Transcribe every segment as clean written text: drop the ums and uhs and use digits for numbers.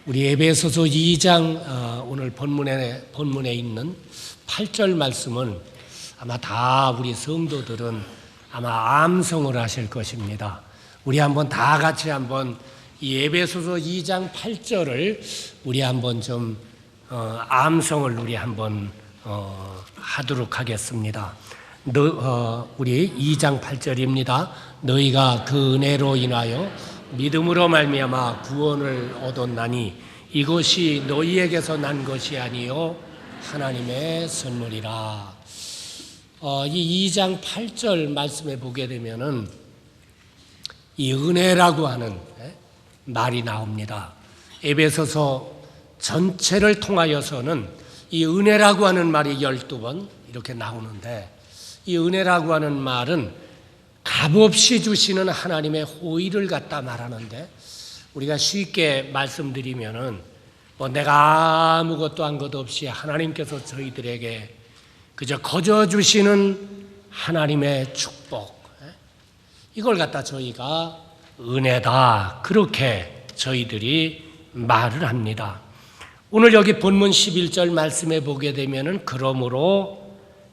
우리 에베소서 2장 오늘 본문에 있는 8절 말씀은 아마 다 우리 성도들은 아마 암송을 하실 것입니다. 우리 한번 다 같이 한번 이 에베소서 2장 8절을 우리 한번 좀 암송을 우리 한번 하도록 하겠습니다. 우리 2장 8절입니다. 너희가 그 은혜로 인하여 믿음으로 말미암아 구원을 얻었나니 이것이 너희에게서 난 것이 아니요 하나님의 선물이라. 이 2장 8절 말씀에 보게 되면은 이 은혜라고 하는 말이 나옵니다. 에베소서 전체를 통하여서는 이 은혜라고 하는 말이 12번 이렇게 나오는데, 이 은혜라고 하는 말은 값없이 주시는 하나님의 호의를 갖다 말하는데, 우리가 쉽게 말씀드리면은 내가 아무것도 한 것 없이 하나님께서 저희들에게 그저 거저 주시는 하나님의 축복, 이걸 갖다 저희가 은혜다, 그렇게 저희들이 말을 합니다. 오늘 여기 본문 11절 말씀에 보게 되면은 그러므로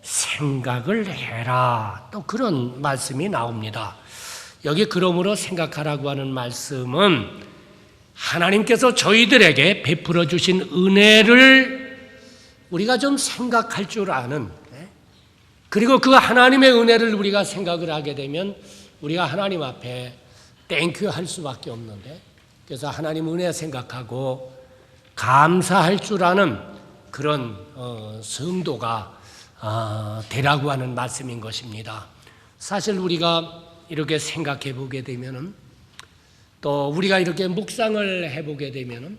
생각을 해라, 또 그런 말씀이 나옵니다. 여기 그러므로 생각하라고 하는 말씀은 하나님께서 저희들에게 베풀어 주신 은혜를 우리가 좀 생각할 줄 아는, 그리고 그 하나님의 은혜를 우리가 생각을 하게 되면 우리가 하나님 앞에 땡큐 할 수밖에 없는데, 그래서 하나님 은혜 생각하고 감사할 줄 아는 그런 성도가 되라고 하는 말씀인 것입니다. 사실 우리가 이렇게 생각해 보게 되면은, 또 우리가 이렇게 묵상을 해 보게 되면은,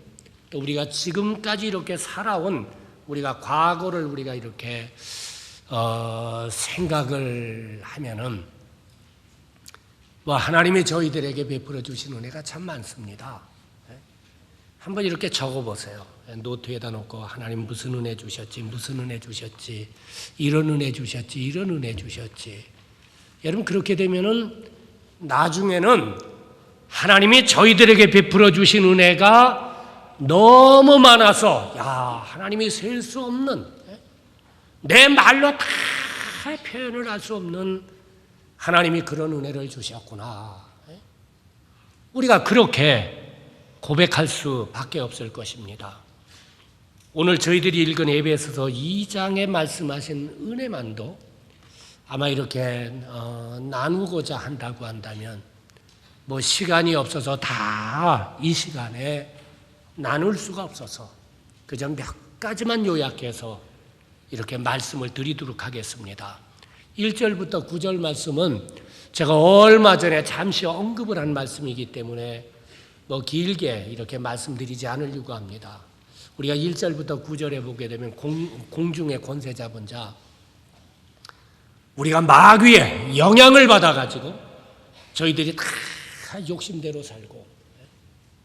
또 우리가 지금까지 이렇게 살아온 우리가 과거를 우리가 이렇게 생각을 하면은 하나님이 저희들에게 베풀어 주신 은혜가 참 많습니다. 한번 이렇게 적어 보세요. 노트에다 놓고 하나님 무슨 은혜 주셨지, 무슨 은혜 주셨지, 이런 은혜 주셨지, 이런 은혜 주셨지. 여러분, 그렇게 되면은 나중에는 하나님이 저희들에게 베풀어 주신 은혜가 너무 많아서 하나님이 셀 수 없는, 내 말로 다 표현을 할 수 없는 하나님이 그런 은혜를 주셨구나, 우리가 그렇게 고백할 수밖에 없을 것입니다. 오늘 저희들이 읽은 에베소서 2장에 말씀하신 은혜만도 아마 이렇게 나누고자 한다고 한다면 시간이 없어서 다 이 시간에 나눌 수가 없어서 그저 몇 가지만 요약해서 이렇게 말씀을 드리도록 하겠습니다. 1절부터 9절 말씀은 제가 얼마 전에 잠시 언급을 한 말씀이기 때문에 길게 이렇게 말씀드리지 않으려고 합니다. 우리가 1절부터 9절에 보게 되면 공중의 권세 잡은 자, 우리가 마귀의 영향을 받아가지고 저희들이 다 욕심대로 살고,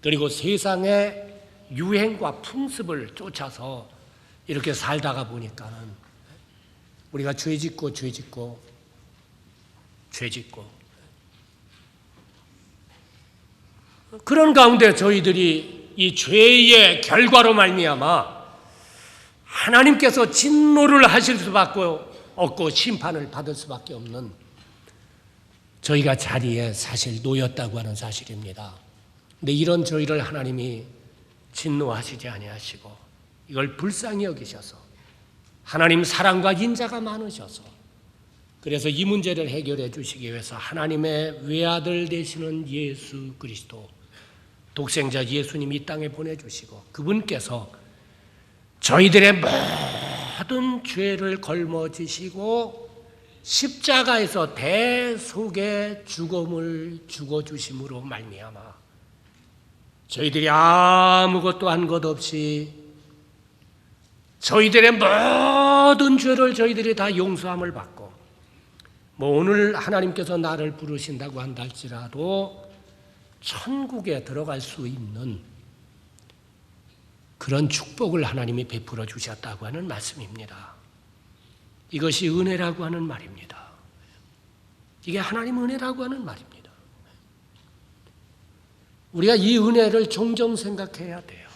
그리고 세상의 유행과 풍습을 쫓아서 이렇게 살다가 보니까는 우리가 죄 짓고 그런 가운데 저희들이 이 죄의 결과로 말미암아 하나님께서 진노를 하실 수밖에 없고 심판을 받을 수밖에 없는 저희가 자리에 사실 놓였다고 하는 사실입니다. 근데 이런 저희를 하나님이 진노하시지 아니하시고 이걸 불쌍히 여기셔서 하나님 사랑과 인자가 많으셔서, 그래서 이 문제를 해결해 주시기 위해서 하나님의 외아들 되시는 예수 그리스도, 독생자 예수님 이 땅에 보내주시고, 그분께서 저희들의 모든 죄를 걸머지시고 십자가에서 대속의 죽음을 죽어주심으로 말미암아 저희들이 아무것도 한 것 없이 저희들의 모든 죄를 저희들이 다 용서함을 받고, 오늘 하나님께서 나를 부르신다고 한다 할지라도 천국에 들어갈 수 있는 그런 축복을 하나님이 베풀어 주셨다고 하는 말씀입니다. 이것이 은혜라고 하는 말입니다. 이게 하나님 은혜라고 하는 말입니다. 우리가 이 은혜를 종종 생각해야 돼요.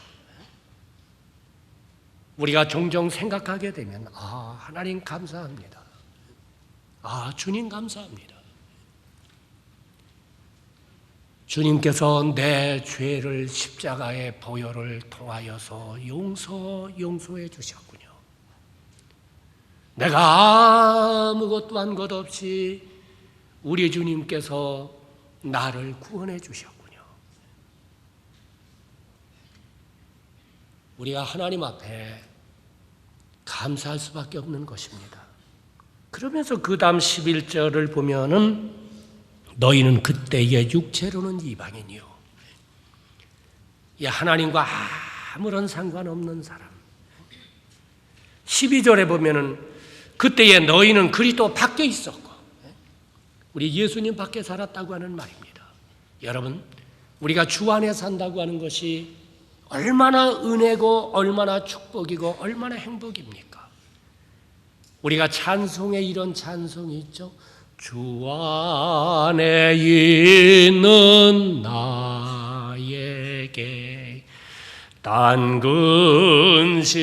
우리가 종종 생각하게 되면 하나님 감사합니다. 주님 감사합니다. 주님께서 내 죄를 십자가의 보혈을 통하여서 용서해 주셨군요. 내가 아무것도 한 것 없이 우리 주님께서 나를 구원해 주셨군요. 우리가 하나님 앞에 감사할 수밖에 없는 것입니다. 그러면서 그 다음 11절을 보면은 너희는 그때의 육체로는 이방인이요. 하나님과 아무런 상관없는 사람. 12절에 보면은 그때에 너희는 그리스도 밖에 있었고, 우리 예수님 밖에 살았다고 하는 말입니다. 여러분, 우리가 주 안에 산다고 하는 것이 얼마나 은혜고 얼마나 축복이고 얼마나 행복입니까? 우리가 찬송에 이런 찬송이 있죠. 주 안에 있는 나에게 단 근심이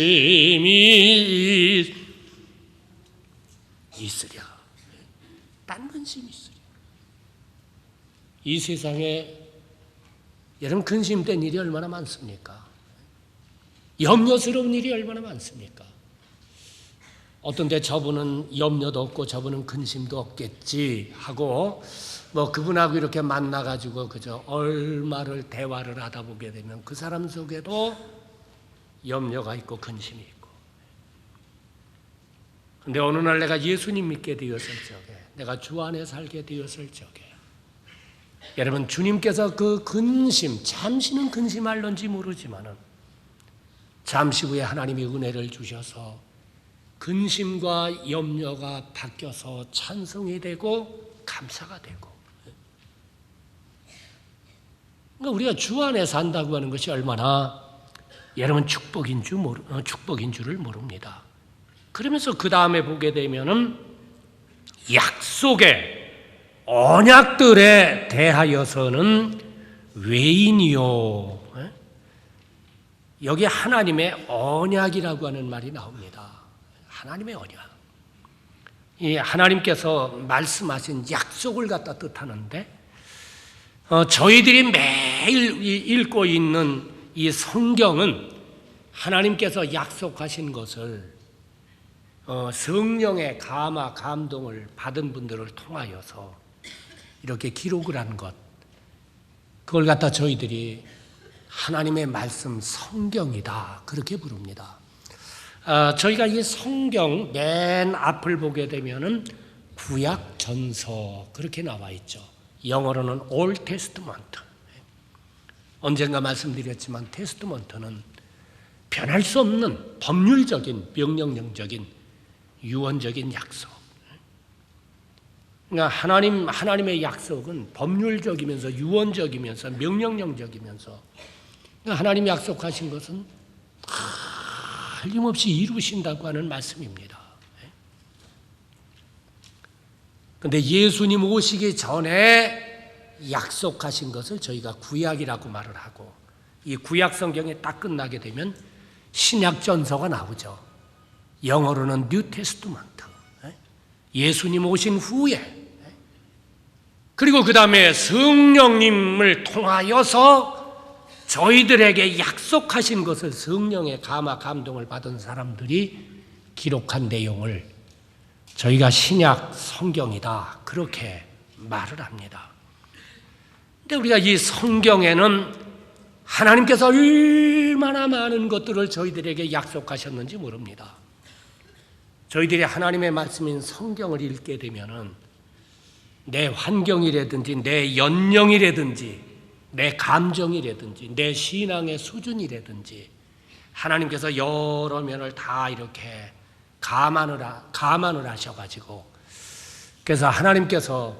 있으랴. 딴 근심이 있으랴. 이 세상에 여러분 근심된 일이 얼마나 많습니까? 염려스러운 일이 얼마나 많습니까? 어떤 데 저분은 염려도 없고 저분은 근심도 없겠지 하고 그분하고 이렇게 만나가지고 그저 얼마를 대화를 하다 보게 되면 그 사람 속에도 염려가 있고 근심이 있고. 근데 어느 날 내가 예수님 믿게 되었을 적에, 내가 주 안에 살게 되었을 적에, 여러분 주님께서 그 근심, 잠시는 근심할런지 모르지만은 잠시 후에 하나님이 은혜를 주셔서 근심과 염려가 바뀌어서 찬송이 되고 감사가 되고. 그러니까 우리가 주 안에 산다고 하는 것이 얼마나 여러분 축복인 줄을 모릅니다. 그러면서 그 다음에 보게 되면은 약속의 언약들에 대하여서는 외인이요. 여기 하나님의 언약이라고 하는 말이 나옵니다. 하나님의 언약. 이 하나님께서 말씀하신 약속을 갖다 뜻하는데, 저희들이 매일 읽고 있는 이 성경은 하나님께서 약속하신 것을 성령의 감화, 감동을 받은 분들을 통하여서 이렇게 기록을 한 것, 그걸 갖다 저희들이 하나님의 말씀 성경이다 그렇게 부릅니다. 저희가 이 성경 맨 앞을 보게 되면은 구약 전서 그렇게 나와 있죠. 영어로는 Old Testament. 언젠가 말씀드렸지만 테스트먼트는 변할 수 없는 법률적인, 명령적인, 유언적인 약속. 그러니까 하나님의 약속은 법률적이면서 유언적이면서 명령적이면서, 그러니까 하나님이 약속하신 것은 틀림없이 이루신다고 하는 말씀입니다. 그런데 예수님 오시기 전에 약속하신 것을 저희가 구약이라고 말을 하고, 이 구약 성경이 딱 끝나게 되면 신약 전서가 나오죠. 영어로는 뉴 테스트먼트. 예수님 오신 후에, 그리고 그 다음에 성령님을 통하여서 저희들에게 약속하신 것을 성령의 감화 감동을 받은 사람들이 기록한 내용을 저희가 신약 성경이다 그렇게 말을 합니다. 근데 우리가 이 성경에는 하나님께서 얼마나 많은 것들을 저희들에게 약속하셨는지 모릅니다. 저희들이 하나님의 말씀인 성경을 읽게 되면은 내 환경이라든지 내 연령이라든지 내 감정이라든지 내 신앙의 수준이라든지 하나님께서 여러 면을 다 이렇게 감안을 하셔가지고, 그래서 하나님께서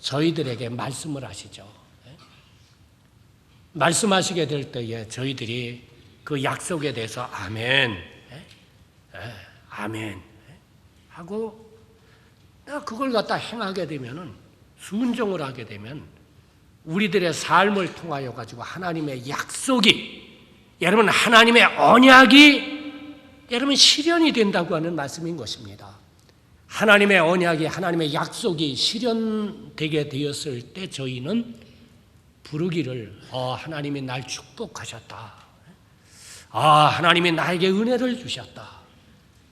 저희들에게 말씀을 하시죠. 말씀하시게 될 때에 저희들이 그 약속에 대해서 아멘, 아멘 하고 그걸 갖다 행하게 되면은, 순종을 하게 되면 우리들의 삶을 통하여 가지고 하나님의 약속이, 여러분 하나님의 언약이 여러분 실현이 된다고 하는 말씀인 것입니다. 하나님의 언약이, 하나님의 약속이 실현되게 되었을 때 저희는 부르기를 하나님이 날 축복하셨다. 하나님이 나에게 은혜를 주셨다.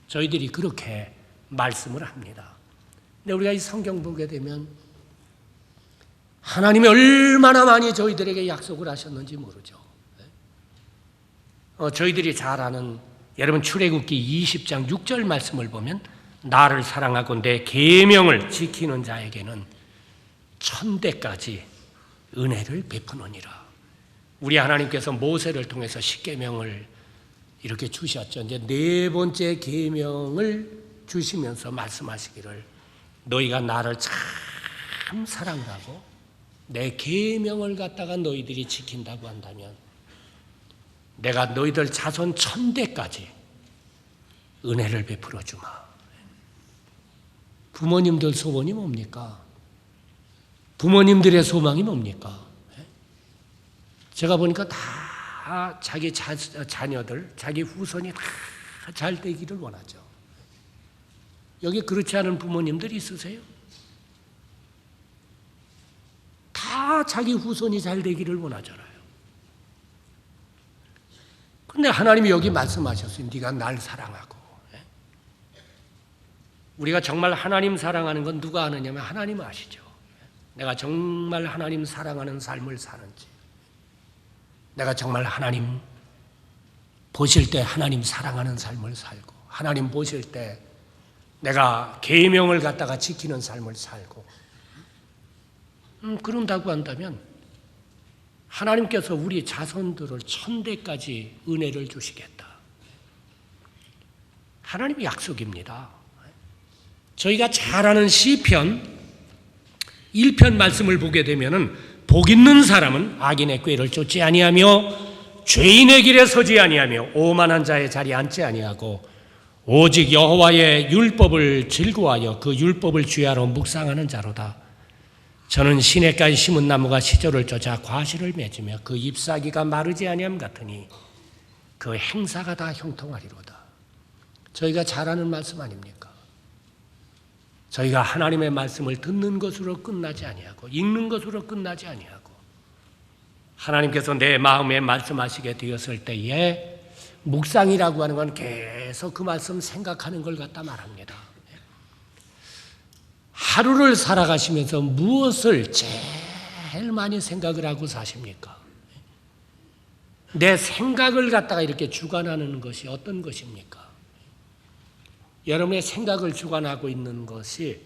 저희들이 그렇게 말씀을 합니다. 근데 우리가 이 성경 보게 되면 하나님이 얼마나 많이 저희들에게 약속을 하셨는지 모르죠. 저희들이 잘 아는 여러분 출애굽기 20장 6절 말씀을 보면 나를 사랑하고 내 계명을 지키는 자에게는 천대까지 은혜를 베푸느니라. 우리 하나님께서 모세를 통해서 십계명을 이렇게 주셨죠. 이제 네 번째 계명을 주시면서 말씀하시기를 너희가 나를 참 사랑하고 내 계명을 갖다가 너희들이 지킨다고 한다면 내가 너희들 자손 천대까지 은혜를 베풀어 주마. 부모님들 소원이 뭡니까? 부모님들의 소망이 뭡니까? 제가 보니까 다 자기 자녀들, 자기 후손이 다 잘 되기를 원하죠. 여기 그렇지 않은 부모님들 있으세요? 다 자기 후손이 잘 되기를 원하잖아요. 그런데 하나님이 여기 말씀하셨어요. 네가 날 사랑하고. 우리가 정말 하나님 사랑하는 건 누가 아느냐면 하나님 아시죠. 내가 정말 하나님 사랑하는 삶을 사는지, 내가 정말 하나님 보실 때 하나님 사랑하는 삶을 살고, 하나님 보실 때 내가 계명을 갖다가 지키는 삶을 살고, 그런다고 한다면 하나님께서 우리 자손들을 천대까지 은혜를 주시겠다. 하나님의 약속입니다. 저희가 잘 아는 시편 1편 말씀을 보게 되면은 복 있는 사람은 악인의 꾀를 쫓지 아니하며 죄인의 길에 서지 아니하며 오만한 자의 자리에 앉지 아니하고 오직 여호와의 율법을 즐거워하여 그 율법을 주야로 묵상하는 자로다. 저는 시냇가에 심은 나무가 시절을 쫓아 과실을 맺으며 그 잎사귀가 마르지 아니함 같으니 그 행사가 다 형통하리로다. 저희가 잘 아는 말씀 아닙니까? 저희가 하나님의 말씀을 듣는 것으로 끝나지 아니하고 읽는 것으로 끝나지 아니하고 하나님께서 내 마음에 말씀하시게 되었을 때에 묵상이라고 하는 건 계속 그 말씀 생각하는 걸 갖다 말합니다. 하루를 살아가시면서 무엇을 제일 많이 생각을 하고 사십니까? 내 생각을 갖다가 이렇게 주관하는 것이 어떤 것입니까? 여러분의 생각을 주관하고 있는 것이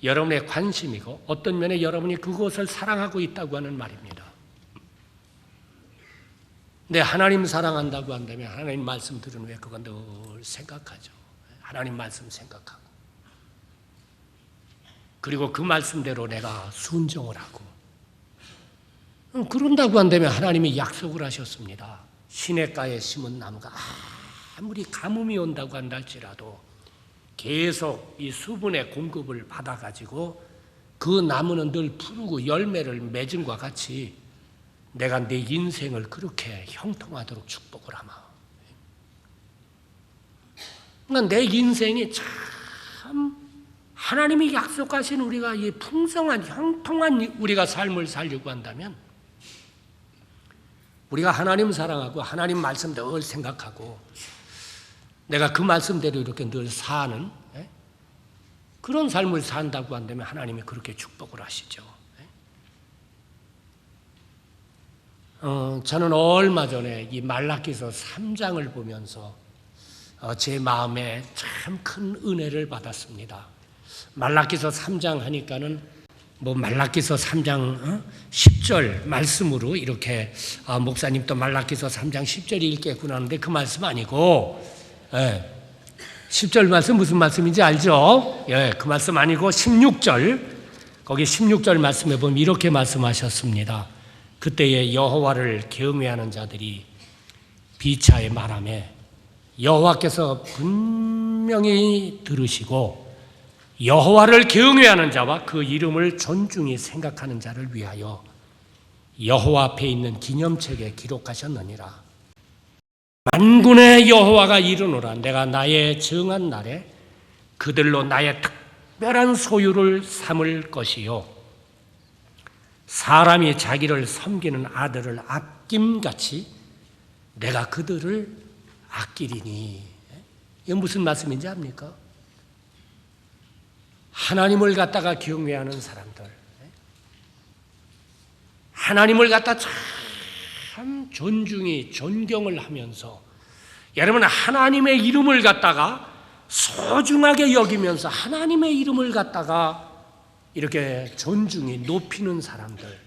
여러분의 관심이고 어떤 면에 여러분이 그것을 사랑하고 있다고 하는 말입니다. 근데 하나님 사랑한다고 한다면 하나님 말씀 들은 후에 그건 늘 생각하죠. 하나님 말씀 생각하고 그리고 그 말씀대로 내가 순종을 하고 그런다고 한다면 하나님이 약속을 하셨습니다. 시냇가에 심은 나무가 아무리 가뭄이 온다고 한다 할지라도 계속 이 수분의 공급을 받아가지고 그 나무는 늘 푸르고 열매를 맺은 것과 같이 내가 내 인생을 그렇게 형통하도록 축복을 하마. 그러니까 내 인생이 참 하나님이 약속하신 우리가 이 풍성한 형통한 우리가 삶을 살려고 한다면 우리가 하나님 사랑하고 하나님 말씀 늘 생각하고 내가 그 말씀대로 이렇게 늘 사는 그런 삶을 산다고 한다면 하나님이 그렇게 축복을 하시죠. 저는 얼마 전에 이 말라기서 3장을 보면서 제 마음에 참 큰 은혜를 받았습니다. 말라기서 3장 하니까는 뭐 말라기서 3장 10절 말씀으로 이렇게 목사님 또 말라기서 3장 10절이 읽겠구나 하는데 그 말씀 아니고 10절 말씀 무슨 말씀인지 알죠? 그 말씀 아니고 16절 거기 16절 말씀에 보면 이렇게 말씀하셨습니다. 그때에 여호와를 경외하는 자들이 비차에 말하며 여호와께서 분명히 들으시고 여호와를 경외하는 자와 그 이름을 존중히 생각하는 자를 위하여 여호와 앞에 있는 기념책에 기록하셨느니라. 만군의 여호와가 이르노라. 내가 나의 정한 날에 그들로 나의 특별한 소유를 삼을 것이요 사람이 자기를 섬기는 아들을 아낌같이 내가 그들을 아끼리니. 이게 무슨 말씀인지 압니까? 하나님을 갖다가 경외하는 사람들, 하나님을 갖다 참 존중히 존경을 하면서, 여러분 하나님의 이름을 갖다가 소중하게 여기면서 하나님의 이름을 갖다가 이렇게 존중히 높이는 사람들,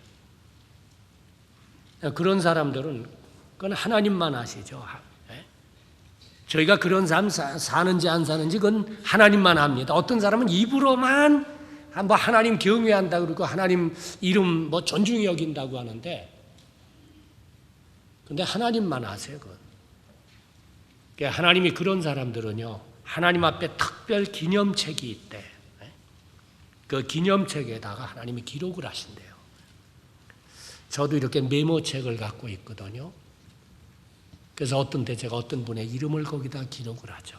그런 사람들은 그건 하나님만 아시죠. 저희가 그런 삶 사는지 안 사는지 그건 하나님만 압니다. 어떤 사람은 입으로만 뭐 하나님 경외한다 그러고 하나님 이름 뭐 존중히 여긴다고 하는데, 근데 하나님만 아세요. 그건. 그러니까 하나님이 그런 사람들은요, 하나님 앞에 특별 기념책이 있대. 그 기념책에다가 하나님이 기록을 하신대요. 저도 이렇게 메모책을 갖고 있거든요. 그래서 어떤 때 제가 어떤 분의 이름을 거기다 기록을 하죠.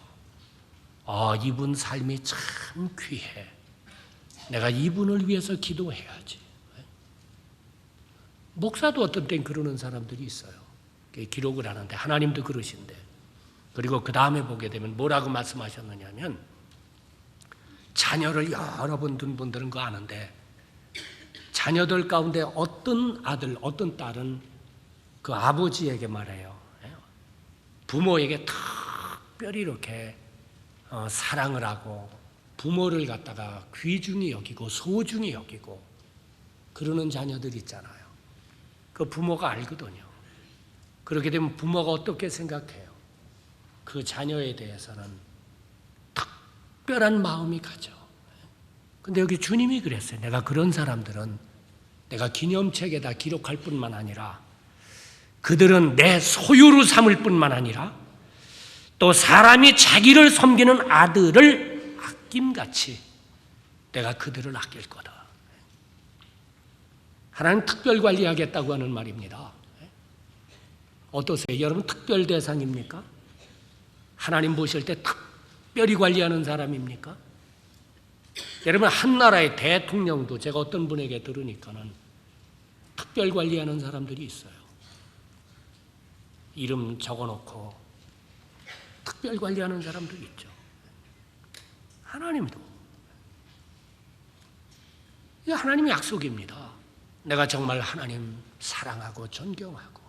아, 이분 삶이 참 귀해. 내가 이분을 위해서 기도해야지. 목사도 어떤 땐 그러는 사람들이 있어요. 기록을 하는데 하나님도 그러신데. 그리고 그 다음에 보게 되면 뭐라고 말씀하셨느냐면, 자녀를 여러 번 둔 분들은 그거 아는데, 자녀들 가운데 어떤 아들, 어떤 딸은 그 아버지에게 말해요. 부모에게 특별히 이렇게 사랑을 하고 부모를 갖다가 귀중히 여기고 소중히 여기고 그러는 자녀들 있잖아요. 그 부모가 알거든요. 그렇게 되면 부모가 어떻게 생각해요? 그 자녀에 대해서는 특별한 마음이 가죠. 근데 여기 주님이 그랬어요. 내가 그런 사람들은 내가 기념책에다 기록할 뿐만 아니라 그들은 내 소유로 삼을 뿐만 아니라 또 사람이 자기를 섬기는 아들을 아낌같이 내가 그들을 아낄 거다. 하나님 특별 관리하겠다고 하는 말입니다. 어떠세요? 여러분 특별 대상입니까? 하나님 보실 때 특별히 관리하는 사람입니까? 여러분 한 나라의 대통령도 제가 어떤 분에게 들으니까는 특별 관리하는 사람들이 있어요. 이름 적어놓고 특별 관리하는 사람들이 있죠. 하나님도. 이게 하나님의 약속입니다. 내가 정말 하나님 사랑하고 존경하고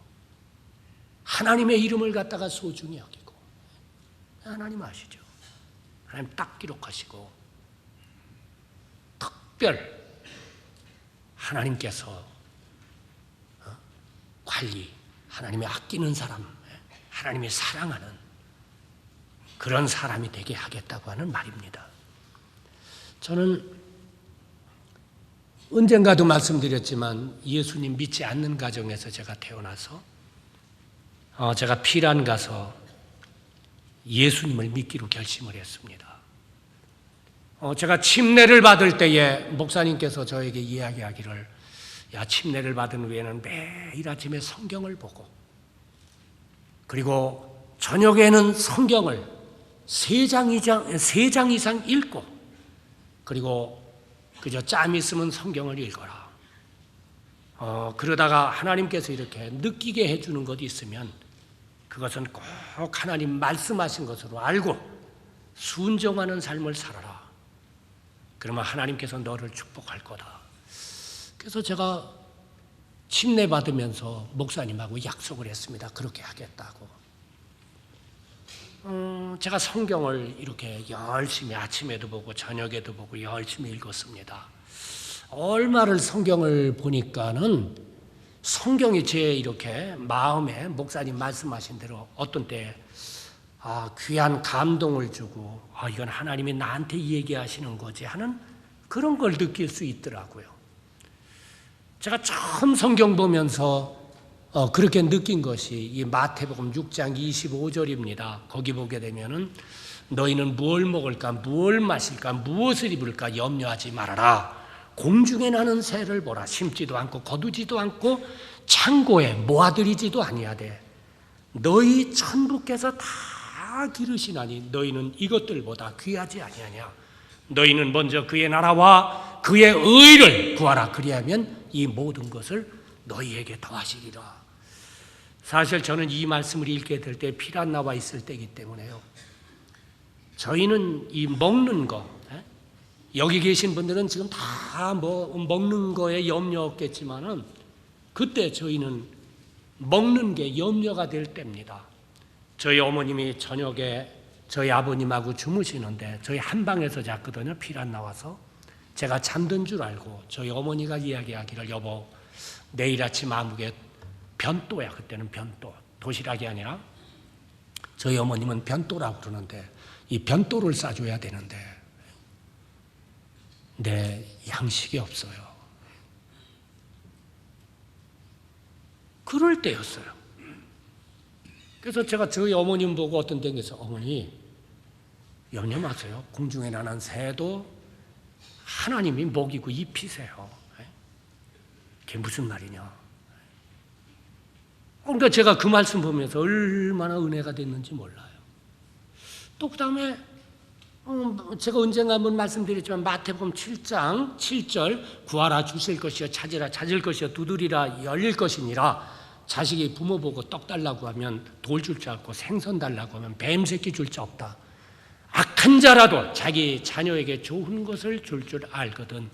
하나님의 이름을 갖다가 소중히 여기고, 하나님 아시죠? 하나님 딱 기록하시고 특별 하나님께서 관리, 하나님이 아끼는 사람, 하나님이 사랑하는 그런 사람이 되게 하겠다고 하는 말입니다. 저는 언젠가도 말씀드렸지만 예수님 믿지 않는 가정에서 제가 태어나서 제가 피란 가서 예수님을 믿기로 결심을 했습니다. 제가 침례를 받을 때에 목사님께서 저에게 이야기하기를, 야, 침례를 받은 후에는 매일 아침에 성경을 보고 그리고 저녁에는 성경을 3장 이상 읽고 그리고 그저 짬 있으면 성경을 읽어라. 그러다가 하나님께서 이렇게 느끼게 해주는 것이 있으면 그것은 꼭 하나님 말씀하신 것으로 알고 순종하는 삶을 살아라. 그러면 하나님께서 너를 축복할 거다. 그래서 제가 침례 받으면서 목사님하고 약속을 했습니다. 그렇게 하겠다고. 제가 성경을 이렇게 열심히 아침에도 보고 저녁에도 보고 열심히 읽었습니다. 얼마를 성경을 보니까는 성경이 제 이렇게 마음에 목사님 말씀하신 대로 어떤 때 귀한 감동을 주고 이건 하나님이 나한테 얘기하시는 거지 하는 그런 걸 느낄 수 있더라고요. 제가 처음 성경 보면서 그렇게 느낀 것이 이 마태복음 6장 25절입니다. 거기 보게 되면은 너희는 무엇을 먹을까, 무엇을 마실까, 무엇을 입을까 염려하지 말아라. 공중에 나는 새를 보라. 심지도 않고 거두지도 않고 창고에 모아들이지도 아니하되 너희 천부께서 다 기르시나니 너희는 이것들보다 귀하지 아니하냐. 너희는 먼저 그의 나라와 그의 의를 구하라. 그리하면 이 모든 것을 너희에게 더하시리라. 사실 저는 이 말씀을 읽게 될 때 피가 나와 있을 때이기 때문에요. 저희는 이 먹는 거, 여기 계신 분들은 지금 다 먹는 거에 염려 없겠지만은 그때 저희는 먹는 게 염려가 될 때입니다. 저희 어머님이 저녁에 저희 아버님하고 주무시는데 저희 한 방에서 잤거든요. 피가 나와서 제가 잠든 줄 알고 저희 어머니가 이야기하기를 여보 내일 아침 아무개 변또야. 그때는 변또, 도시락이 아니라 저희 어머님은 변또라고 그러는데 이 변또를 싸줘야 되는데 내 양식이 없어요. 그럴 때였어요. 그래서 제가 저희 어머님 보고 어떤 데에서 어머니 염려 마세요. 공중에 나는 새도 하나님이 먹이고 입히세요. 그게 무슨 말이냐. 그러니까 제가 그 말씀 보면서 얼마나 은혜가 됐는지 몰라요. 또 그 다음에 제가 언젠가 한번 말씀드렸지만 마태복음 7장 7절 구하라 주실 것이요 찾으라 찾을 것이요 두드리라 열릴 것이니라. 자식이 부모 보고 떡 달라고 하면 돌 줄 줄 알고 생선 달라고 하면 뱀 새끼 줄 줄 없다. 악한 자라도 자기 자녀에게 좋은 것을 줄 줄 알거든.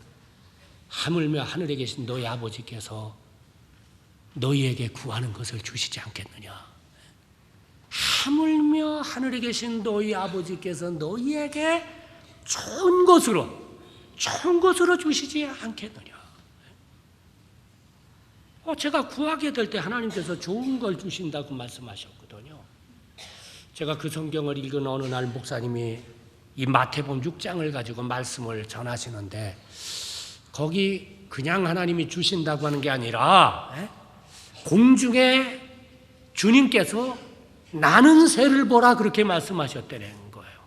하물며 하늘에 계신 너희 아버지께서 너희에게 구하는 것을 주시지 않겠느냐. 하물며 하늘에 계신 너희 아버지께서 너희에게 좋은 것으로 주시지 않겠느냐. 제가 구하게 될 때 하나님께서 좋은 걸 주신다고 말씀하셨거든요. 제가 그 성경을 읽은 어느 날 목사님이 이 마태복음 6장을 가지고 말씀을 전하시는데 거기 그냥 하나님이 주신다고 하는 게 아니라 공중에 주님께서 나는 새를 보라 그렇게 말씀하셨다는 거예요.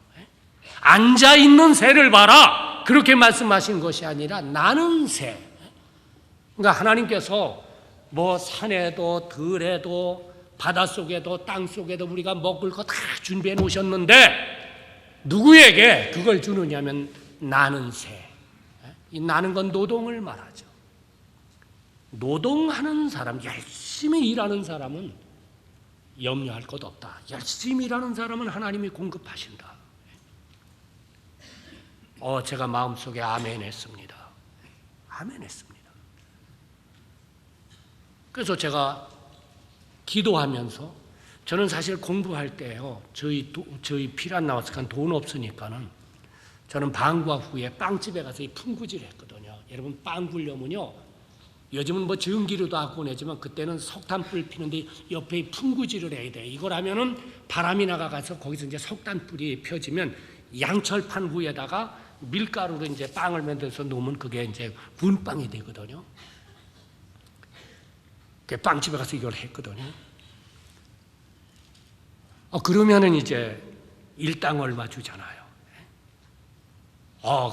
앉아있는 새를 봐라 그렇게 말씀하신 것이 아니라 나는 새. 그러니까 하나님께서 뭐 산에도 들에도 바닷속에도 땅속에도 우리가 먹을 거 다 준비해 놓으셨는데 누구에게 그걸 주느냐면 나는 새. 이 나는 건 노동을 말하죠. 노동하는 사람, 열심히 일하는 사람은 염려할 것 없다. 열심히 일하는 사람은 하나님이 공급하신다. 제가 마음속에 아멘 했습니다. 아멘 했습니다. 그래서 제가 기도하면서 저는 사실 공부할 때요. 저희 피란 나왔으니까 돈 없으니까는 저는 방과 후에 빵집에 가서 이 풍구질 했거든요. 여러분 빵 굴려면요. 요즘은 뭐 전기로도 하고 내지만 그때는 석탄불 피는데 옆에 풍구질을 해야 돼. 이걸 하면은 바람이 나가서 거기서 이제 석탄불이 펴지면 양철판 위에다가 밀가루로 이제 빵을 만들어서 놓으면 그게 이제 군빵이 되거든요. 그 빵집에 가서 이걸 했거든요. 그러면은 이제 일당 얼마 주잖아요.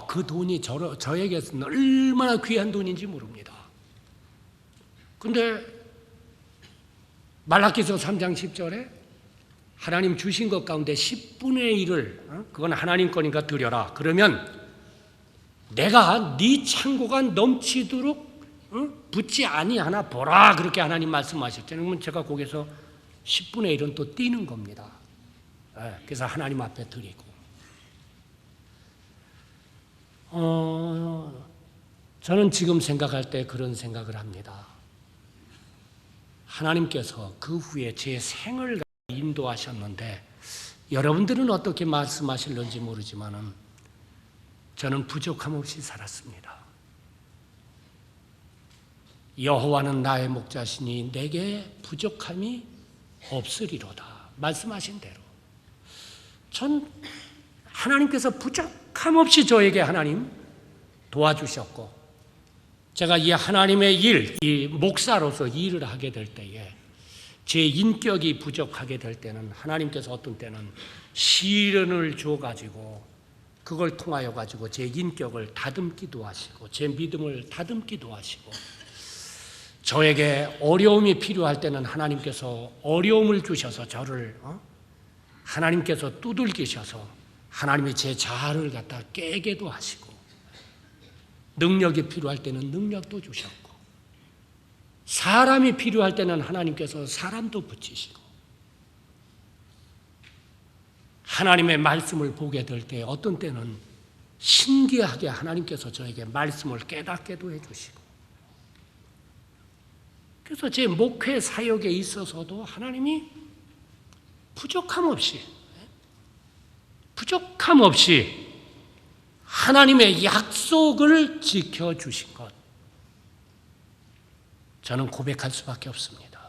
그 돈이 저에게서는 얼마나 귀한 돈인지 모릅니다. 근데 말라기서 3장 10절에 하나님 주신 것 가운데 10분의 1을 그건 하나님 거니까 드려라. 그러면 내가 네 창고가 넘치도록 붙지 아니하나 보라. 그렇게 하나님 말씀하셨잖아요. 그러면 제가 거기서 10분의 1은 또 띄는 겁니다. 그래서 하나님 앞에 드리고 저는 지금 생각할 때 그런 생각을 합니다. 하나님께서 그 후에 제 생을 인도하셨는데 여러분들은 어떻게 말씀하실는지 모르지만은 저는 부족함 없이 살았습니다. 여호와는 나의 목자시니 내게 부족함이 없으리로다. 말씀하신 대로 전 하나님께서 부족함 없이 저에게 하나님 도와주셨고 제가 이 하나님의 일, 이 목사로서 일을 하게 될 때에 제 인격이 부족하게 될 때는 하나님께서 어떤 때는 시련을 줘가지고 그걸 통하여 가지고 제 인격을 다듬기도 하시고 제 믿음을 다듬기도 하시고 저에게 어려움이 필요할 때는 하나님께서 어려움을 주셔서 저를 하나님께서 두들기셔서 하나님이 제 자아를 갖다 깨게도 하시고, 능력이 필요할 때는 능력도 주셨고, 사람이 필요할 때는 하나님께서 사람도 붙이시고, 하나님의 말씀을 보게 될 때 어떤 때는 신기하게 하나님께서 저에게 말씀을 깨닫게도 해주시고, 그래서 제 목회 사역에 있어서도 하나님이 부족함 없이 하나님의 약속을 지켜주신 것, 저는 고백할 수밖에 없습니다.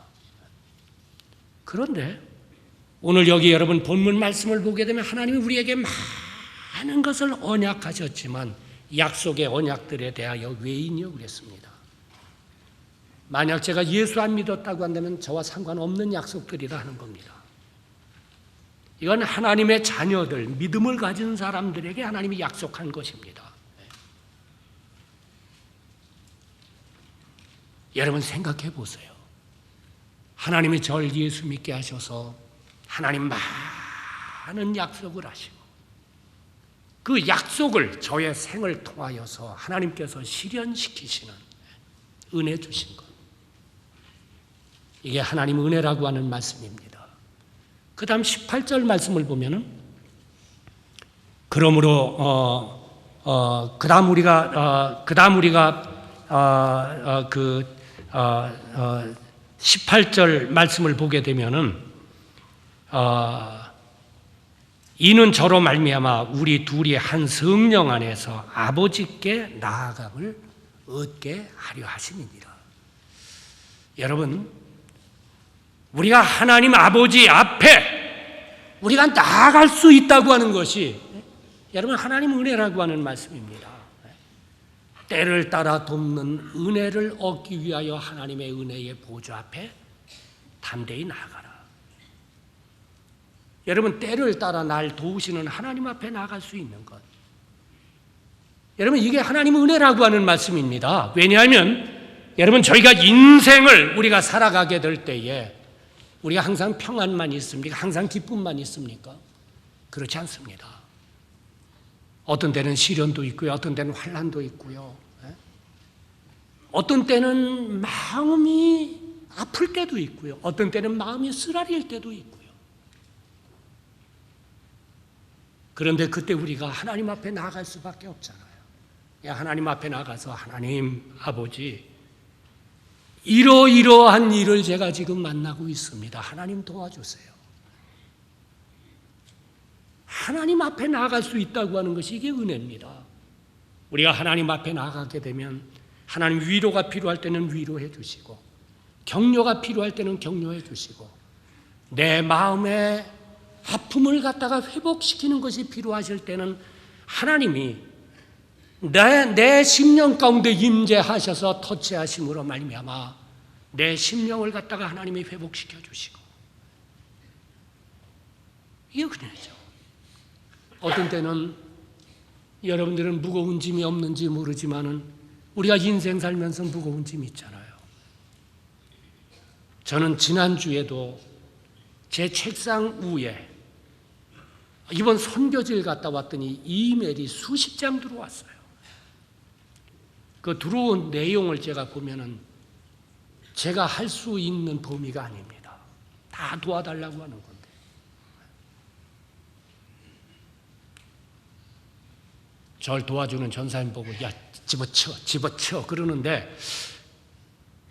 그런데 오늘 여기 여러분 본문 말씀을 보게 되면 하나님이 우리에게 많은 것을 언약하셨지만 약속의 언약들에 대하여 외인이여 그랬습니다. 만약 제가 예수 안 믿었다고 한다면 저와 상관없는 약속들이라 하는 겁니다. 이건 하나님의 자녀들, 믿음을 가진 사람들에게 하나님이 약속한 것입니다. 여러분 생각해 보세요. 하나님이 저를 예수 믿게 하셔서 하나님 많은 약속을 하시고, 그 약속을 저의 생을 통하여서 하나님께서 실현시키시는 은혜 주신 것, 이게 하나님 은혜라고 하는 말씀입니다. 그 다음 18절 말씀을 보면은, 그러므로 그 다음 우리가 18절 말씀을 보게 되면은, 이는 저로 말미암아 우리 둘이 한 성령 안에서 아버지께 나아감을 얻게 하려 하심이니라. 여러분, 우리가 하나님 아버지 앞에 우리가 나아갈 수 있다고 하는 것이 여러분 하나님 은혜라고 하는 말씀입니다. 때를 따라 돕는 은혜를 얻기 위하여 하나님의 은혜의 보좌 앞에 담대히 나아가라. 여러분, 때를 따라 날 도우시는 하나님 앞에 나아갈 수 있는 것, 여러분 이게 하나님 은혜라고 하는 말씀입니다. 왜냐하면 여러분, 저희가 인생을 우리가 살아가게 될 때에 우리가 항상 평안만 있습니까? 항상 기쁨만 있습니까? 그렇지 않습니다. 어떤 때는 시련도 있고요, 어떤 때는 환난도 있고요, 어떤 때는 마음이 아플 때도 있고요, 어떤 때는 마음이 쓰라릴 때도 있고요. 그런데 그때 우리가 하나님 앞에 나아갈 수밖에 없잖아요. 하나님 앞에 나가서 하나님 아버지, 이러이러한 일을 제가 지금 만나고 있습니다. 하나님 도와주세요. 하나님 앞에 나아갈 수 있다고 하는 것이 이게 은혜입니다. 우리가 하나님 앞에 나아가게 되면 하나님 위로가 필요할 때는 위로해 주시고, 격려가 필요할 때는 격려해 주시고, 내 마음의 아픔을 갖다가 회복시키는 것이 필요하실 때는 하나님이 내 심령 가운데 임재하셔서 터치하심으로 말미암아 내 심령을 갖다가 하나님이 회복시켜 주시고, 이게 은혜죠. 어떤 때는 여러분들은 무거운 짐이 없는지 모르지만은 우리가 인생 살면서 무거운 짐이 있잖아요. 저는 지난주에도 제 책상 위에 이번 선교지를 갔다 왔더니 이메일이 수십 장 들어왔어요. 그 들어온 내용을 제가 보면은 제가 할 수 있는 범위가 아닙니다. 다 도와달라고 하는 건데. 저를 도와주는 전사님 보고 야 집어쳐 그러는데,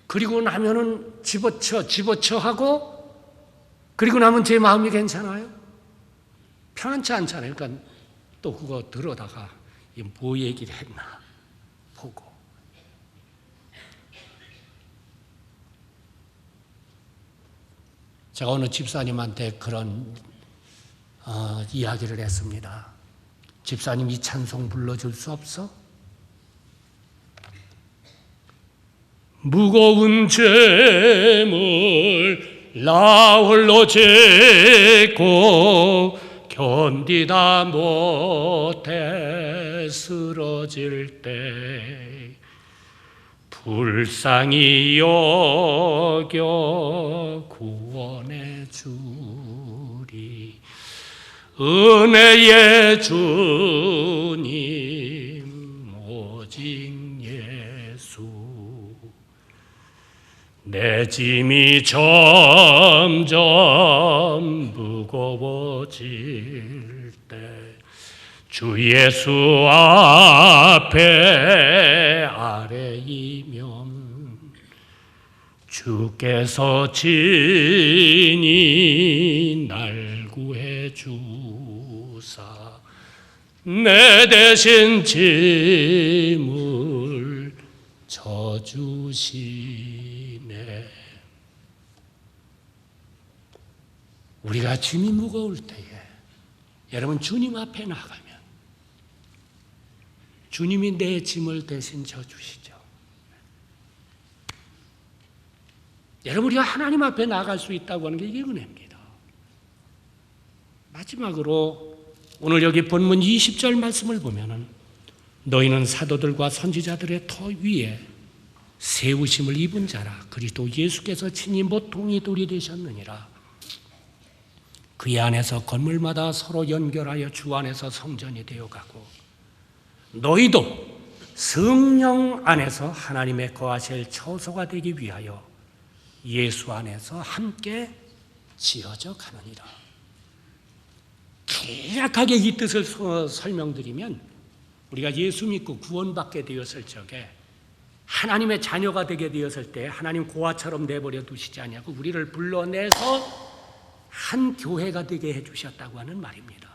그리고 나면은 집어쳐 하고 그리고 나면 제 마음이 괜찮아요? 편안치 않잖아요. 그러니까 또 그거 들어다가 뭐 얘기를 했나 보고, 제가 어느 집사님한테 그런 이야기를 했습니다. 집사님, 이 찬송 불러줄 수 없어? 무거운 죄물 나 홀로 짓고 견디다 못해 쓰러질 때 불쌍히 여겨 구원해 주리. 은혜의 주님 오직 예수. 내 짐이 점점 무거워질 때 주 예수 앞에 아래이면 주께서 친히 날 구해 주사 내 대신 짐을 져주시네. 우리가 짐이 무거울 때에 여러분 주님 앞에 나가면 주님이 내 짐을 대신 져주시죠. 여러분 우리가 하나님 앞에 나갈 수 있다고 하는 게 이게 은혜입니다. 마지막으로 오늘 여기 본문 20절 말씀을 보면은 너희는 사도들과 선지자들의 터 위에 세우심을 입은 자라 그리스도 예수께서 친히 모퉁이 돌이 되셨느니라. 그의 안에서 건물마다 서로 연결하여 주 안에서 성전이 되어가고 너희도 성령 안에서 하나님의 거하실 처소가 되기 위하여 예수 안에서 함께 지어져 가느니라. 간략하게 이 뜻을 설명드리면 우리가 예수 믿고 구원받게 되었을 적에 하나님의 자녀가 되게 되었을 때 하나님 고아처럼 내버려 두시지 아니하고 우리를 불러내서 한 교회가 되게 해주셨다고 하는 말입니다.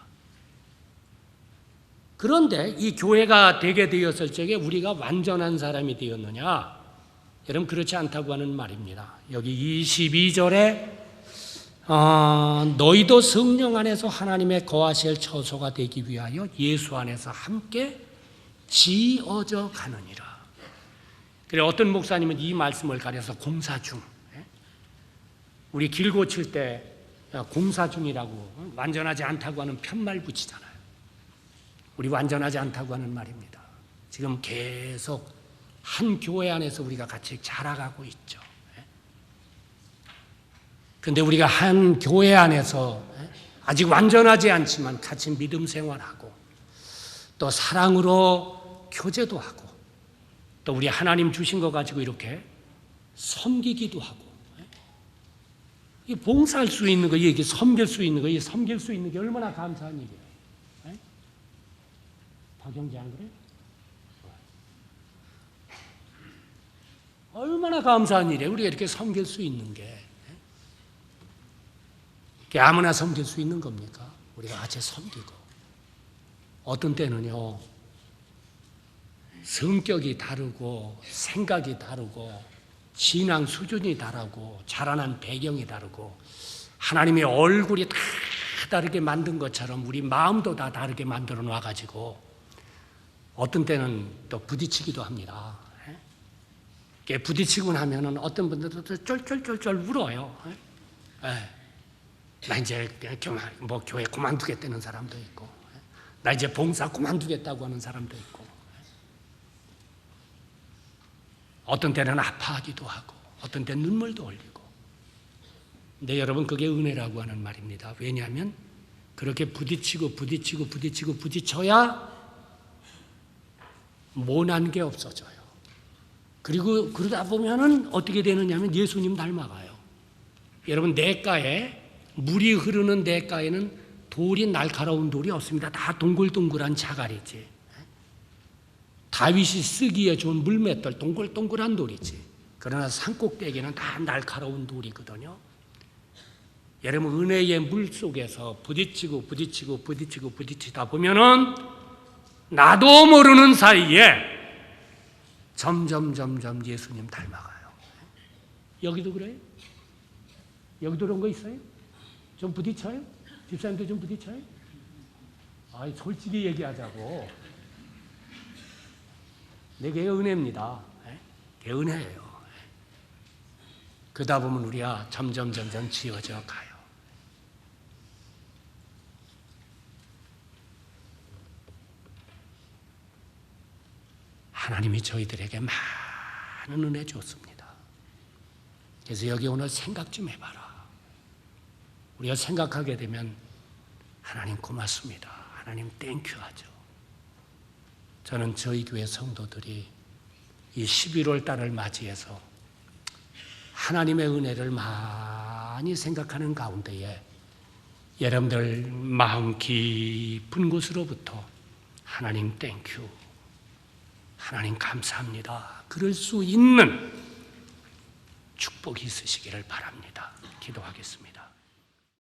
그런데 이 교회가 되게 되었을 적에 우리가 완전한 사람이 되었느냐? 여러분 그렇지 않다고 하는 말입니다. 여기 22절에 너희도 성령 안에서 하나님의 거하실 처소가 되기 위하여 예수 안에서 함께 지어져 가느니라. 그래 어떤 목사님은 이 말씀을 가려서 공사 중, 우리 길 고칠 때 공사 중이라고 완전하지 않다고 하는 편말 붙이잖아요. 우리 완전하지 않다고 하는 말입니다. 지금 계속 한 교회 안에서 우리가 같이 자라가고 있죠. 그런데 우리가 한 교회 안에서 아직 완전하지 않지만 같이 믿음 생활하고 또 사랑으로 교제도 하고 또 우리 하나님 주신 거 가지고 이렇게 섬기기도 하고 이 봉사할 수 있는 거, 이게 섬길 수 있는 거, 이 섬길 수 있는 게 얼마나 감사한 일이에요. 박영재 안 그래? 얼마나 감사한 일이에요. 우리가 이렇게 섬길 수 있는 게. 아무나 섬길 수 있는 겁니까? 우리가 같이 섬기고. 어떤 때는요, 성격이 다르고, 생각이 다르고, 신앙 수준이 다르고, 자라난 배경이 다르고, 하나님의 얼굴이 다 다르게 만든 것처럼 우리 마음도 다 다르게 만들어 놔가지고, 어떤 때는 또 부딪히기도 합니다. 부딪히고 나면은 어떤 분들도 쫄쫄쫄쫄 울어요. 나 이제 뭐 교회 그만두겠다는 사람도 있고, 나 이제 봉사 그만두겠다고 하는 사람도 있고, 어떤 때는 아파하기도 하고, 어떤 때는 눈물도 흘리고. 근데 여러분 그게 은혜라고 하는 말입니다. 왜냐하면 그렇게 부딪혀야 모난 게 없어져요. 그리고 그러다 보면은 어떻게 되느냐면 예수님 닮아가요. 여러분 냇가에 물이 흐르는 냇가에는 돌이 날카로운 돌이 없습니다. 다 동글동글한 자갈이지. 다윗이 쓰기에 좋은 물맷돌 동글동글한 돌이지. 그러나 산꼭대기는 다 날카로운 돌이거든요. 여러분 은혜의 물 속에서 부딪히다 보면은 나도 모르는 사이에 점점 예수님 닮아가요. 여기도 그래요? 여기도 그런 거 있어요? 좀 부딪혀요? 집사님도 좀 부딪혀요? 솔직히 얘기하자고. 내게 은혜입니다. 그게 은혜예요. 그러다 보면 우리가 점점 지어져 가요. 하나님이 저희들에게 많은 은혜 줬습니다. 그래서 여기 오늘 생각 좀 해봐라. 우리가 생각하게 되면 하나님 고맙습니다. 하나님 땡큐 하죠. 저는 저희 교회 성도들이 이 11월 달을 맞이해서 하나님의 은혜를 많이 생각하는 가운데에 여러분들 마음 깊은 곳으로부터 하나님 땡큐, 하나님 감사합니다, 그럴 수 있는 축복이 있으시기를 바랍니다. 기도하겠습니다.